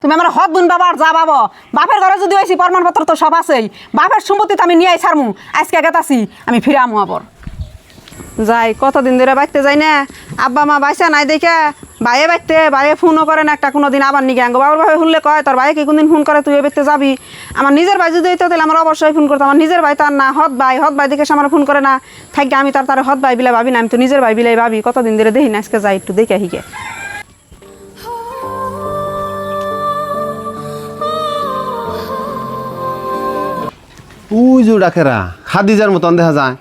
তুমি আমার হদ বুন বাবা আর যা বাবা বাপের ঘরে যদি হয়েছি প্রমাণপত্র তো সব আছেই। বাপের সম্পত্তি তো আমি নিয়ে ছাড়মু, আজকে গেতাছি আমি ফিরে আমু আবার। যাই কতদিন ধরে বাইতে যাই না, আব্বা মা বাইসা নাই দেখে বাইয়ে বাইতে বাইয়ে ফোনও করে না একটা কোনো দিন। আবার নিগে আঙ্গ বাবার ভাবে শুনলে কয় তোর ভাই কি কোনদিন ফোন করে তুই বাইতে যাবি। আমার নিজের ভাই যদি হইতো তাহলে আমার অবশ্যই ফোন করতো। আমার নিজের ভাই তার না, হদ ভাই দেখে সে আমার ফোন করে না থাকি। আমি তার হদ ভাই বিলাই ভাবি না, আমি তো নিজের ভাই বিলাই ভাবি। কতদিন ধরে দেখি না, আজকে যাই একটু দেখে হিকে। তুই যে ডাকেরা খাদিজার মতন দেখা যায়,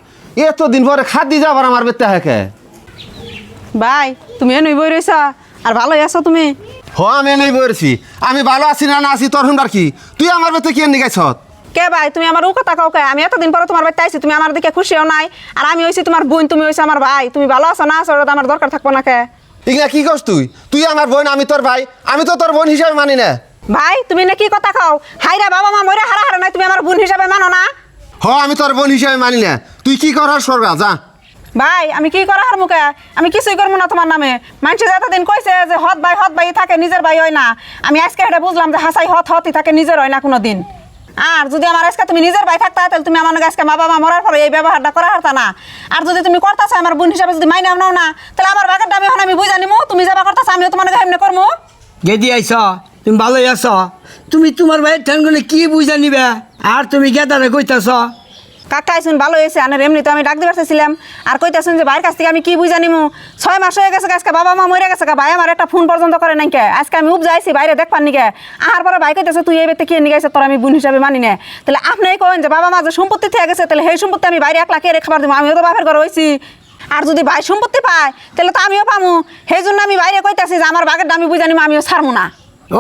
এতদিন পরে খাদিজা আবার আমার বেতে হাঁকে। ভাই তুমি এনই বই রইছ আর ভালোই আছো তুমি? আমি নেই বলছি, আমি ভালো আছি না আছি তোর হুন্ডার কি? তুই আমার বেতে কি নিয়ে গেছ? কে ভাই তুমি আমার ও কথা কাউকে? আমি এতদিন পরে তোমার বাড়িতে আইছি, তুমি আমার দিকে খুশিও নাই। আর আমি হইছি তোমার বোন, তুমি হইছো আমার ভাই। তুমি ভালো আছো না আছো আমার দরকার থাকবো না কে? এগুলা কি করছ তুই? তুই আমার বোন, আমি তোর ভাই। আমি তো তোর বোন হিসাবে মানি না। ভাই তুমি না কি কথা খাও? হাইরা বাবা মা মরে হারা হারা নাই, তুমি আমার বোন হিসাবে মানো না? আমি তোর বোন হিসাবে মানি না। তুই কি করার সরগা যা। ভাই আমি কি করা হার মুখে? আমি কিছুই করবো না তোমার নামে। মানুষ এতদিন কইছে যে হদ ভাই থাকে, নিজের ভাই হয় না। আমি আজকে এটা বুঝলাম যে হাসাই হতই থাকে, নিজের হয় না কোনো দিন। আর যদি আমার আজকে তুমি নিজের ভাই থাকতা তাহলে তুমি আমার আজকে মা বাবা মরার পরে এই ব্যবহারটা করা হারতা না। আর যদি তুমি করতেছো আমার বোন হিসাবে যদি মাইনাও নাও না, তাহলে আমার বাগের দামি এখন আমি বুঝা নিমু। তুমি যাবা করতেছো, আমিও তোমার এমনি করবো। গেদি আইস, তুমি ভালোই আছ। তুমি তোমার ভাইয়ের ঠ্যানগুলো কি বুঝা নিবে? আর তুমি গেদারে কইতাছ কাকা আইসুন ভালো হয়েছে। আনের এমনি তো আমি ডাক দিবার চাইছিলাম। আর কইতাছুন যে ভাইয়ের কাছ থেকে আমি কি বুঝা নিমু? 6 মাস হয়ে গেছে, আজকে বাবা মা মরে গেছে, ভাই আমার একটা ফোন পর্যন্ত করে নাই কে। আজকে আমি যাইছি বাইরে দেখবার নিকে। আহার পরে ভাই কইতাছে তুই এই বেতে কি নিয়ে গেছে, তোর আমি বোন হিসাবে মানি না। তাহলে আপনি কইন যে বাবা মা যে সম্পত্তি থেকে গেছে, তাহলে সেই সম্পত্তি আমি বাইরে একলা কে খাবার দিব? আমিও তো বাপের ঘরে হইছি। আর যদি ভাই সম্পত্তি পায় তাহলে তো আমিও পামু। সেই জন্য আমি বাইরে কইতাছি যে আমার বাগের দামি বুঝা নিমু, আমিও ছাড়মু না।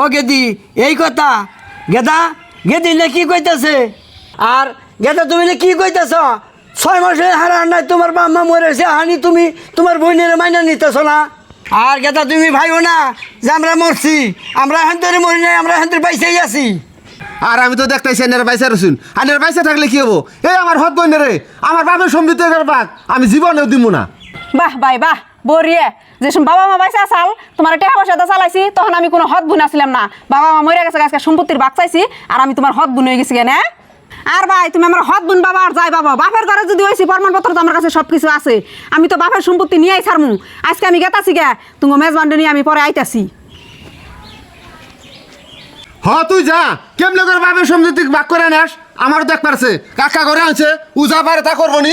ও গেদি এই কথা? গেদি না কি কইতাছে? আর গেদা তুমি না কি কইতাছ? 6 মাসে হারা নাই, তোমার বাম্মা মরেছে, হানি তুমি তোমার বোনের মাইনা নিতেছ না? আর গেদা তুমি ভাইও না যে আমরা মরছি, আমরা এখান থেকে মরি নাই, আমরা এখান থেকে বাইসেই আছি। আর আমি তো দেখতেছি এনের বাইসা রসুন। আনের বাইসা থাকলে কি হবো? এই আমার হদ বোন রে, আমার বাপের সম্পত্তি বাঘ আমি জীবনেও দিব না। বাহ ভাই বাহ, বরিয়ে যে বাবা মা বাইসা আসাল তোমার টাকা পয়সা চালাইছি, তখন আমি কোনো হদ বুন আসছিলাম না। বাবা মা মরে গেছে, আজকে সম্পত্তির বাক চাইছি, আর আমি তোমার হদ বুন হয়ে গেছি কেন? আর ভাই তুমি আমার হদ বুন বাবা আর যাই বাবা, বাপের ঘরে যদি হয়েছি প্রমাণপত্র তো আমার কাছে সবকিছু আছে। আমি তো বাপের সম্পত্তি নিয়েই ছাড়মু। আজকে আমি গেতাছি গে, তুমি মেজবান্ডে নিয়ে আমি পরে আইতাছি। তুই যা, কেমনে করে বাপের সম্পত্তি বাক করে নেস? আমারও দেখ পারছে কাকা করে আনছে, উজা পারে তা করবো নি।